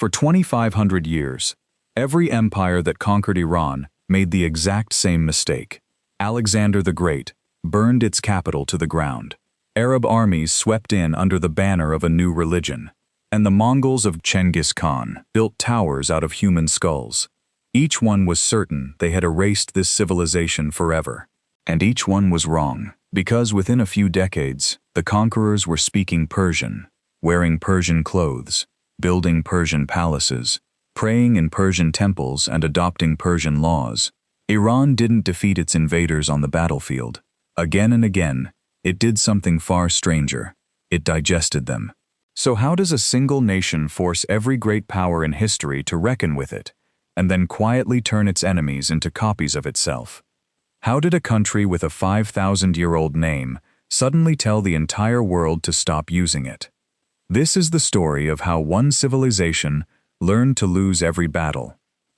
For 2,500 years, every empire that conquered Iran made the exact same mistake. Alexander the Great burned its capital to the ground. Arab armies swept in under the banner of a new religion. And the Mongols of Genghis Khan built towers out of human skulls. Each one was certain they had erased this civilization forever. And each one was wrong, because within a few decades, the conquerors were speaking Persian, wearing Persian clothes, building Persian palaces, praying in Persian temples and adopting Persian laws. Iran didn't defeat its invaders on the battlefield. Again and again, it did something far stranger. It digested them. So how does a single nation force every great power in history to reckon with it, and then quietly turn its enemies into copies of itself? How did a country with a 5,000-year-old name suddenly tell the entire world to stop using it? This is the story of how one civilization learned to lose every battle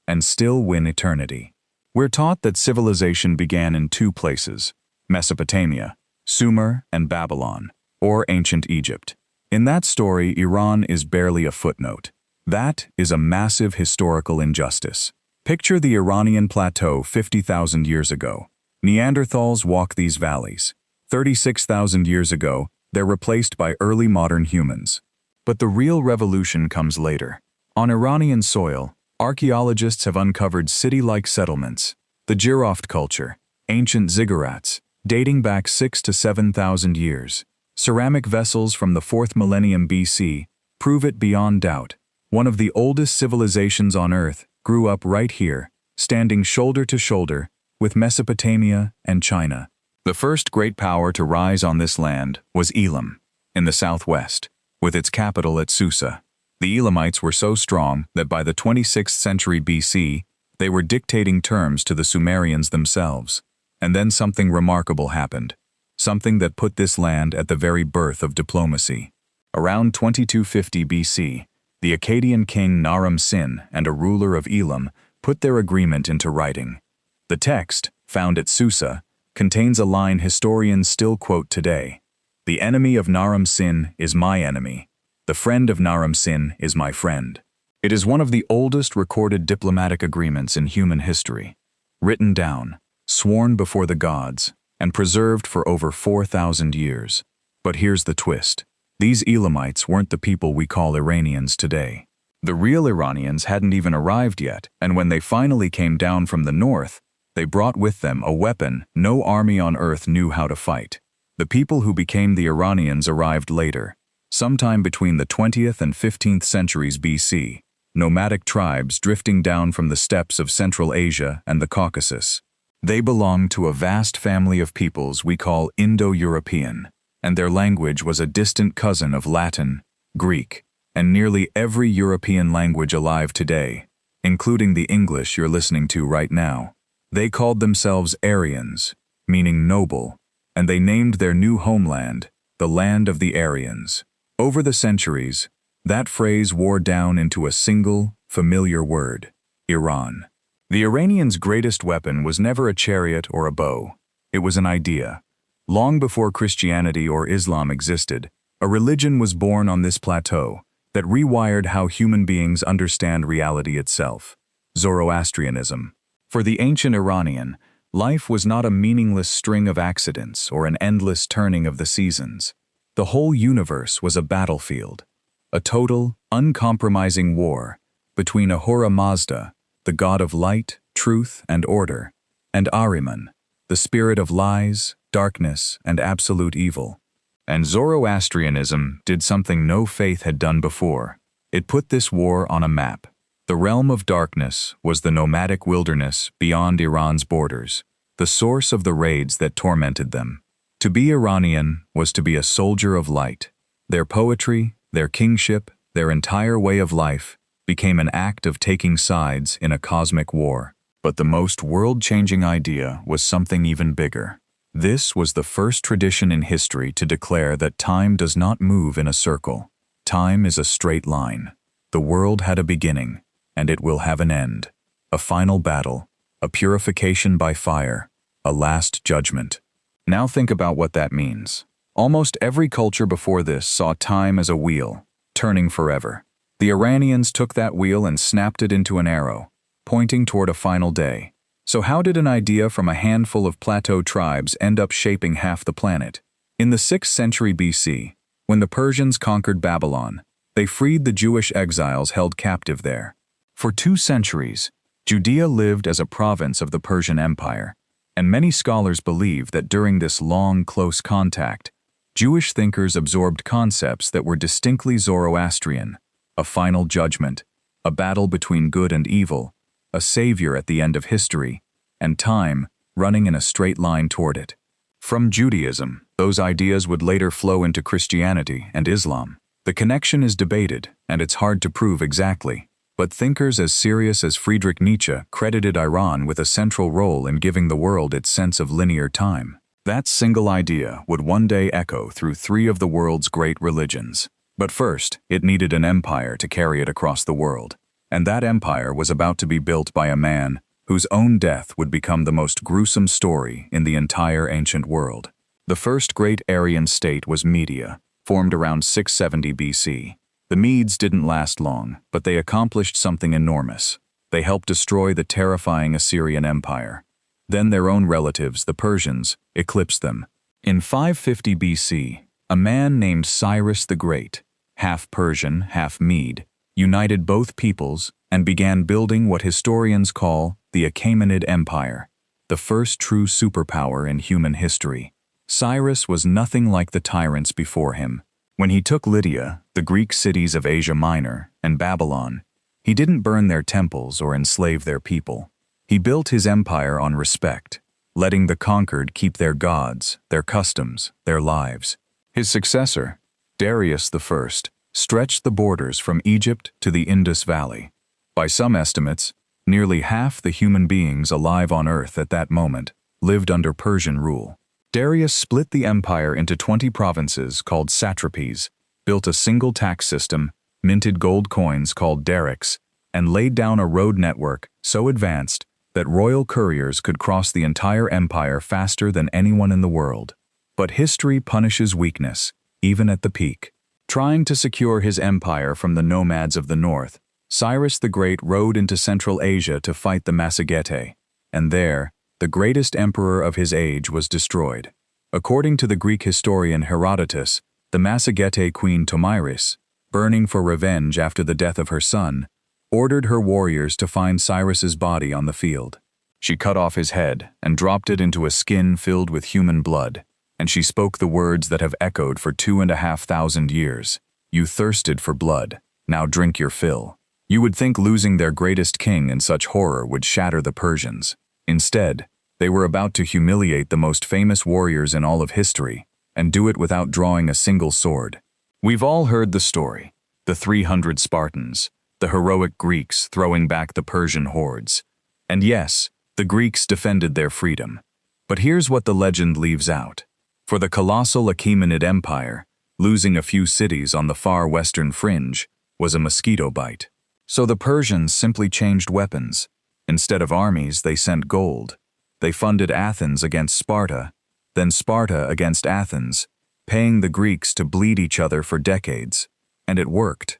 and still win eternity. We're taught that civilization began in two places: Mesopotamia, Sumer, and Babylon, or ancient Egypt. In that story, Iran is barely a footnote. That is a massive historical injustice. Picture the Iranian plateau 50,000 years ago. Neanderthals walk these valleys. 36,000 years ago, they're replaced by early modern humans. But the real revolution comes later. On Iranian soil, archaeologists have uncovered city-like settlements, the Giraffe culture, ancient ziggurats, dating back 6,000 to 7,000 years. Ceramic vessels from the 4th millennium BC prove it beyond doubt. One of the oldest civilizations on Earth grew up right here, standing shoulder to shoulder with Mesopotamia and China. The first great power to rise on this land was Elam, in the southwest, with its capital at Susa. The Elamites were so strong that by the 26th century BC, they were dictating terms to the Sumerians themselves. And then something remarkable happened. Something that put this land at the very birth of diplomacy. Around 2250 BC, the Akkadian king Naram-Sin and a ruler of Elam put their agreement into writing. The text, found at Susa, contains a line historians still quote today: "The enemy of Naram-Sin is my enemy. The friend of Naram-Sin is my friend." It is one of the oldest recorded diplomatic agreements in human history. Written down, sworn before the gods, and preserved for over 4,000 years. But here's the twist. These Elamites weren't the people we call Iranians today. The real Iranians hadn't even arrived yet, and when they finally came down from the north, they brought with them a weapon no army on earth knew how to fight. The people who became the Iranians arrived later, sometime between the 20th and 15th centuries BC, nomadic tribes drifting down from the steppes of Central Asia and the Caucasus. They belonged to a vast family of peoples we call Indo-European, and their language was a distant cousin of Latin, Greek, and nearly every European language alive today, including the English you're listening to right now. They called themselves Aryans, meaning noble, and they named their new homeland the Land of the Aryans. Over the centuries, that phrase wore down into a single, familiar word: Iran. The Iranians' greatest weapon was never a chariot or a bow. It was an idea. Long before Christianity or Islam existed, a religion was born on this plateau that rewired how human beings understand reality itself: Zoroastrianism. For the ancient Iranian, life was not a meaningless string of accidents or an endless turning of the seasons. The whole universe was a battlefield, a total, uncompromising war between Ahura Mazda, the god of light, truth, and order, and Ahriman, the spirit of lies, darkness, and absolute evil. And Zoroastrianism did something no faith had done before. It put this war on a map. The realm of darkness was the nomadic wilderness beyond Iran's borders, the source of the raids that tormented them. To be Iranian was to be a soldier of light. Their poetry, their kingship, their entire way of life became an act of taking sides in a cosmic war. But the most world-changing idea was something even bigger. This was the first tradition in history to declare that time does not move in a circle. Time is a straight line. The world had a beginning, and it will have an end. A final battle, a purification by fire, a last judgment. Now think about what that means. Almost every culture before this saw time as a wheel, turning forever. The Iranians took that wheel and snapped it into an arrow, pointing toward a final day. So how did an idea from a handful of plateau tribes end up shaping half the planet? In the 6th century BC, when the Persians conquered Babylon, they freed the Jewish exiles held captive there. For 2 centuries, Judea lived as a province of the Persian Empire, and many scholars believe that during this long, close contact, Jewish thinkers absorbed concepts that were distinctly Zoroastrian: a final judgment, a battle between good and evil, a savior at the end of history, and time running in a straight line toward it. From Judaism, those ideas would later flow into Christianity and Islam. The connection is debated, and it's hard to prove exactly, but thinkers as serious as Friedrich Nietzsche credited Iran with a central role in giving the world its sense of linear time. That single idea would one day echo through 3 of the world's great religions. But first, it needed an empire to carry it across the world. And that empire was about to be built by a man whose own death would become the most gruesome story in the entire ancient world. The first great Aryan state was Media, formed around 670 BC. The Medes didn't last long, but they accomplished something enormous. They helped destroy the terrifying Assyrian Empire. Then their own relatives, the Persians, eclipsed them. In 550 BC, a man named Cyrus the Great, half Persian, half Mede, united both peoples and began building what historians call the Achaemenid Empire, the first true superpower in human history. Cyrus was nothing like the tyrants before him. When he took Lydia, the Greek cities of Asia Minor, and Babylon, he didn't burn their temples or enslave their people. He built his empire on respect, letting the conquered keep their gods, their customs, their lives. His successor, Darius I, stretched the borders from Egypt to the Indus Valley. By some estimates, nearly half the human beings alive on Earth at that moment lived under Persian rule. Darius split the empire into 20 provinces called satrapies, built a single tax system, minted gold coins called darics, and laid down a road network so advanced that royal couriers could cross the entire empire faster than anyone in the world. But history punishes weakness, even at the peak. Trying to secure his empire from the nomads of the north, Cyrus the Great rode into Central Asia to fight the Massagetae, and there, the greatest emperor of his age was destroyed. According to the Greek historian Herodotus, the Massagetae queen Tomyris, burning for revenge after the death of her son, ordered her warriors to find Cyrus's body on the field. She cut off his head and dropped it into a skin filled with human blood, and she spoke the words that have echoed for 2,500 years. "You thirsted for blood, now drink your fill." You would think losing their greatest king in such horror would shatter the Persians. Instead, they were about to humiliate the most famous warriors in all of history, and do it without drawing a single sword. We've all heard the story: the 300 Spartans, the heroic Greeks throwing back the Persian hordes. And yes, the Greeks defended their freedom. But here's what the legend leaves out. For the colossal Achaemenid Empire, losing a few cities on the far western fringe was a mosquito bite. So the Persians simply changed weapons. Instead of armies, they sent gold. They funded Athens against Sparta, then Sparta against Athens, paying the Greeks to bleed each other for decades. And it worked.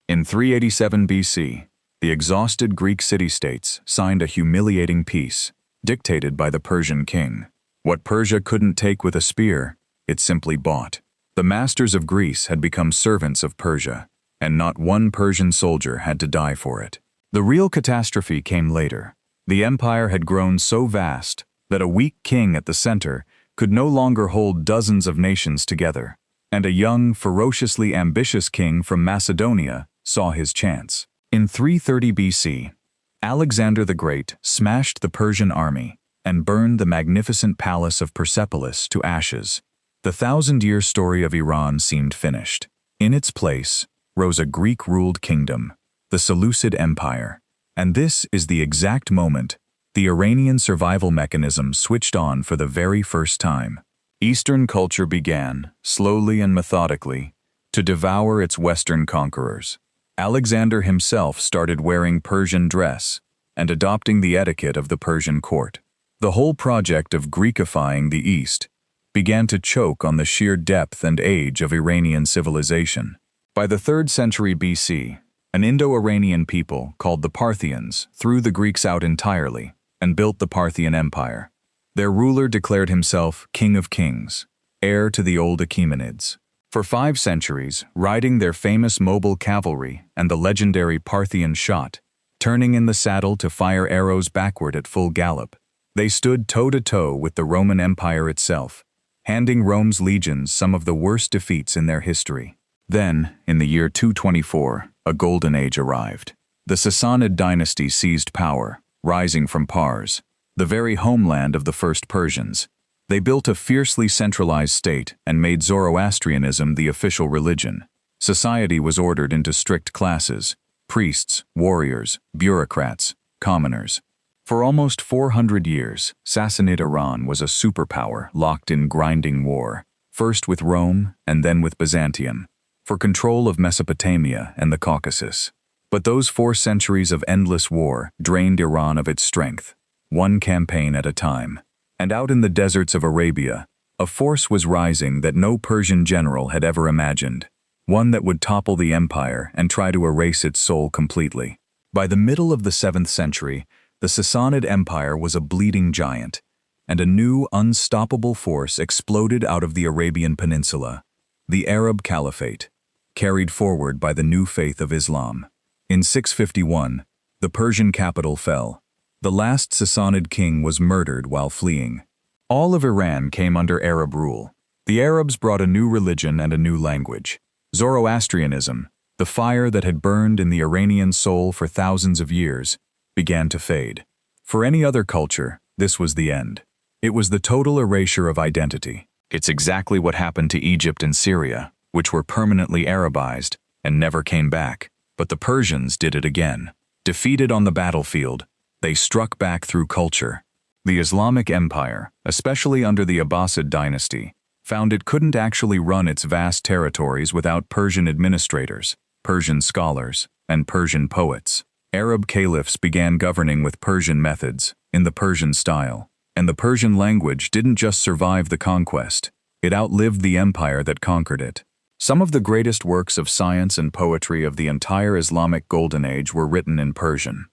In 387 BC, the exhausted Greek city-states signed a humiliating peace, dictated by the Persian king. What Persia couldn't take with a spear, it simply bought. The masters of Greece had become servants of Persia, and not one Persian soldier had to die for it. The real catastrophe came later. The empire had grown so vast that a weak king at the center could no longer hold dozens of nations together, and a young, ferociously ambitious king from Macedonia saw his chance. In 330 BC, Alexander the Great smashed the Persian army and burned the magnificent palace of Persepolis to ashes. The 1,000-year story of Iran seemed finished. In its place rose a Greek-ruled kingdom, the Seleucid Empire. And this is the exact moment the Iranian survival mechanism switched on for the very first time. Eastern culture began, slowly and methodically, to devour its Western conquerors. Alexander himself started wearing Persian dress and adopting the etiquette of the Persian court. The whole project of Greekifying the East began to choke on the sheer depth and age of Iranian civilization. By the 3rd century BC, An Indo-Iranian people called the Parthians threw the Greeks out entirely and built the Parthian Empire. Their ruler declared himself King of Kings, heir to the old Achaemenids. For 5 centuries, riding their famous mobile cavalry and the legendary Parthian shot, turning in the saddle to fire arrows backward at full gallop, they stood toe-to-toe with the Roman Empire itself, handing Rome's legions some of the worst defeats in their history. Then, in the year 224, a golden age arrived. The Sassanid dynasty seized power, rising from Pars, the very homeland of the first Persians. They built a fiercely centralized state and made Zoroastrianism the official religion. Society was ordered into strict classes: priests, warriors, bureaucrats, commoners. For almost 400 years, Sassanid Iran was a superpower locked in grinding war, first with Rome and then with Byzantium, for control of Mesopotamia and the Caucasus. But those 4 centuries of endless war drained Iran of its strength, one campaign at a time. And out in the deserts of Arabia, a force was rising that no Persian general had ever imagined, one that would topple the empire and try to erase its soul completely. By the middle of the 7th century, the Sassanid Empire was a bleeding giant, and a new, unstoppable force exploded out of the Arabian Peninsula: the Arab Caliphate, carried forward by the new faith of Islam. In 651, the Persian capital fell. The last Sassanid king was murdered while fleeing. All of Iran came under Arab rule. The Arabs brought a new religion and a new language. Zoroastrianism, the fire that had burned in the Iranian soul for thousands of years, began to fade. For any other culture, this was the end. It was the total erasure of identity. It's exactly what happened to Egypt and Syria, which were permanently Arabized and never came back. But the Persians did it again. Defeated on the battlefield, they struck back through culture. The Islamic Empire, especially under the Abbasid dynasty, found it couldn't actually run its vast territories without Persian administrators, Persian scholars, and Persian poets. Arab caliphs began governing with Persian methods, in the Persian style, and the Persian language didn't just survive the conquest, it outlived the empire that conquered it. Some of the greatest works of science and poetry of the entire Islamic Golden Age were written in Persian.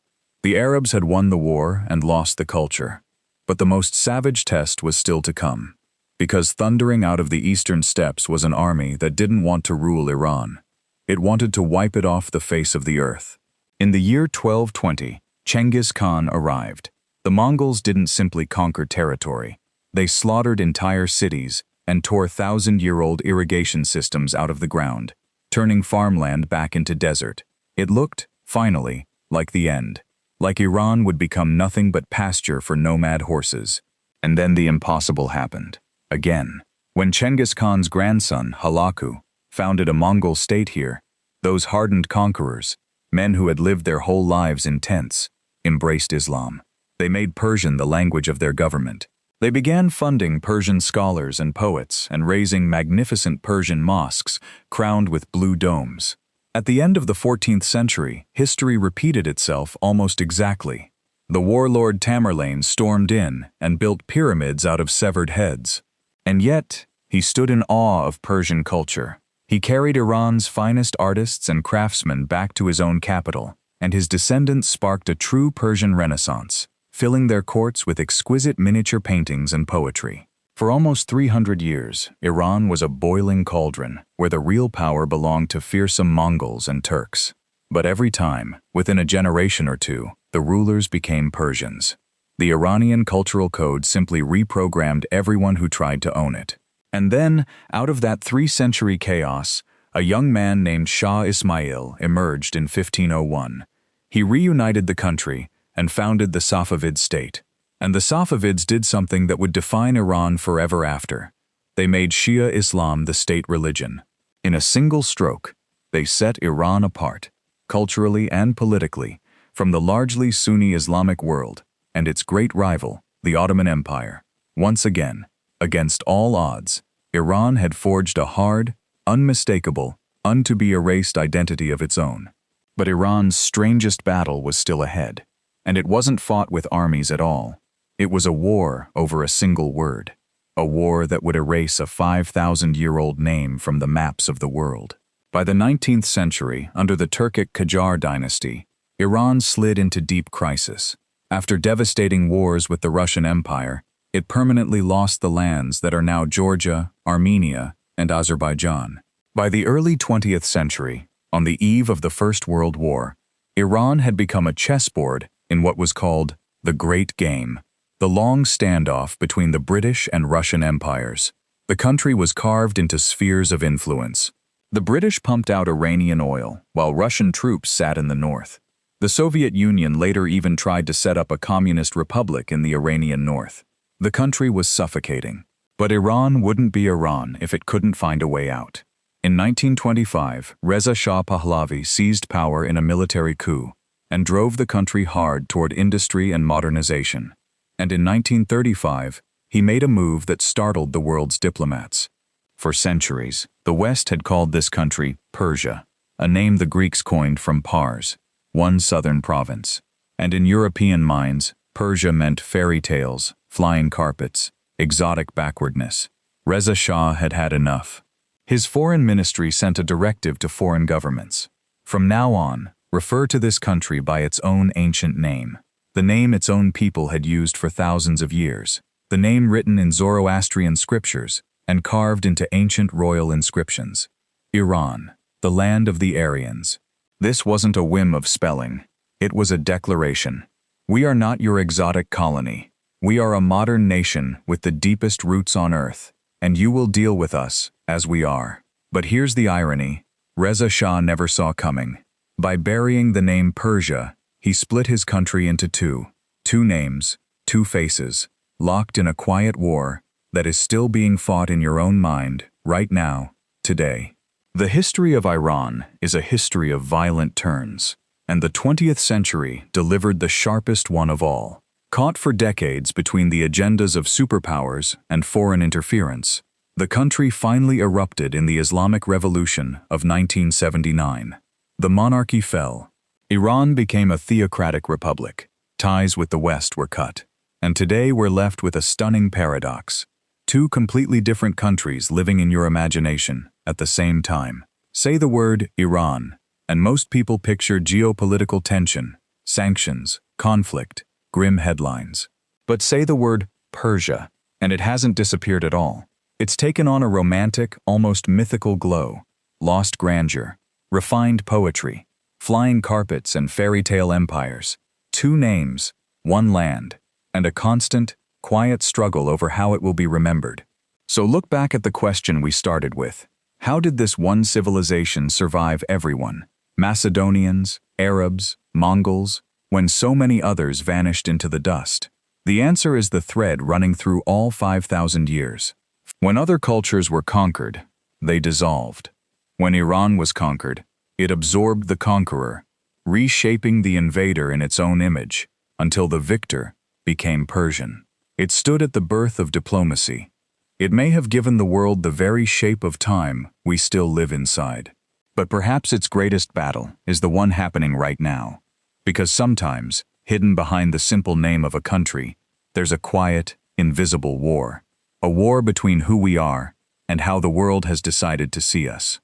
The Arabs had won the war and lost the culture, but the most savage test was still to come, because thundering out of the eastern steppes was an army that didn't want to rule Iran. It wanted to wipe it off the face of the earth. In the year 1220, Genghis Khan arrived. The Mongols didn't simply conquer territory. They slaughtered entire cities and tore 1,000-year-old irrigation systems out of the ground, turning farmland back into desert. It looked, finally, like the end. Like Iran would become nothing but pasture for nomad horses. And then the impossible happened. Again. When Genghis Khan's grandson, Halaku, founded a Mongol state here, those hardened conquerors, men who had lived their whole lives in tents, embraced Islam. They made Persian the language of their government. They began funding Persian scholars and poets and raising magnificent Persian mosques crowned with blue domes. At the end of the 14th century, history repeated itself almost exactly. The warlord Tamerlane stormed in and built pyramids out of severed heads. And yet, he stood in awe of Persian culture. He carried Iran's finest artists and craftsmen back to his own capital, and his descendants sparked a true Persian Renaissance, filling their courts with exquisite miniature paintings and poetry. For almost 300 years, Iran was a boiling cauldron where the real power belonged to fearsome Mongols and Turks. But every time, within a generation or two, the rulers became Persians. The Iranian cultural code simply reprogrammed everyone who tried to own it. And then, out of that 3-century chaos, a young man named Shah Ismail emerged in 1501. He reunited the country and founded the Safavid state. And the Safavids did something that would define Iran forever after. They made Shia Islam the state religion. In a single stroke, they set Iran apart, culturally and politically, from the largely Sunni Islamic world and its great rival, the Ottoman Empire. Once again, against all odds, Iran had forged a hard, unmistakable, to-be-erased identity of its own. But Iran's strangest battle was still ahead, and it wasn't fought with armies at all. It was a war over a single word, a war that would erase a 5,000-year-old name from the maps of the world. By the 19th century, under the Turkic Qajar dynasty, Iran slid into deep crisis. After devastating wars with the Russian Empire, it permanently lost the lands that are now Georgia, Armenia, and Azerbaijan. By the early 20th century, on the eve of the First World War, Iran had become a chessboard in what was called the Great Game, the long standoff between the British and Russian empires. The country was carved into spheres of influence. The British pumped out Iranian oil, while Russian troops sat in the north. The Soviet Union later even tried to set up a communist republic in the Iranian north. The country was suffocating. But Iran wouldn't be Iran if it couldn't find a way out. In 1925, Reza Shah Pahlavi seized power in a military coup and drove the country hard toward industry and modernization. And in 1935, he made a move that startled the world's diplomats. For centuries, the West had called this country Persia, a name the Greeks coined from Pars, one southern province. And in European minds, Persia meant fairy tales, flying carpets, exotic backwardness. Reza Shah had had enough. His foreign ministry sent a directive to foreign governments. From now on, refer to this country by its own ancient name, the name its own people had used for thousands of years, the name written in Zoroastrian scriptures and carved into ancient royal inscriptions. Iran, the land of the Aryans. This wasn't a whim of spelling. It was a declaration. We are not your exotic colony. We are a modern nation with the deepest roots on earth, and you will deal with us as we are. But here's the irony. Reza Shah never saw coming. By burying the name Persia, he split his country into two names, two faces, locked in a quiet war that is still being fought in your own mind, right now, today. The history of Iran is a history of violent turns, and the 20th century delivered the sharpest one of all. Caught for decades between the agendas of superpowers and foreign interference, the country finally erupted in the Islamic Revolution of 1979. The monarchy fell. Iran became a theocratic republic. Ties with the West were cut. And today we're left with a stunning paradox. Two completely different countries living in your imagination at the same time. Say the word Iran, and most people picture geopolitical tension, sanctions, conflict, grim headlines. But say the word Persia, and it hasn't disappeared at all. It's taken on a romantic, almost mythical glow, lost grandeur, refined poetry, flying carpets and fairy tale empires. Two names, one land, and a constant, quiet struggle over how it will be remembered. So look back at the question we started with. How did this one civilization survive everyone? Macedonians, Arabs, Mongols, when so many others vanished into the dust? The answer is the thread running through all 5,000 years. When other cultures were conquered, they dissolved. When Iran was conquered, it absorbed the conqueror, reshaping the invader in its own image, until the victor became Persian. It stood at the birth of diplomacy. It may have given the world the very shape of time we still live inside. But perhaps its greatest battle is the one happening right now. Because sometimes, hidden behind the simple name of a country, there's a quiet, invisible war. A war between who we are and how the world has decided to see us.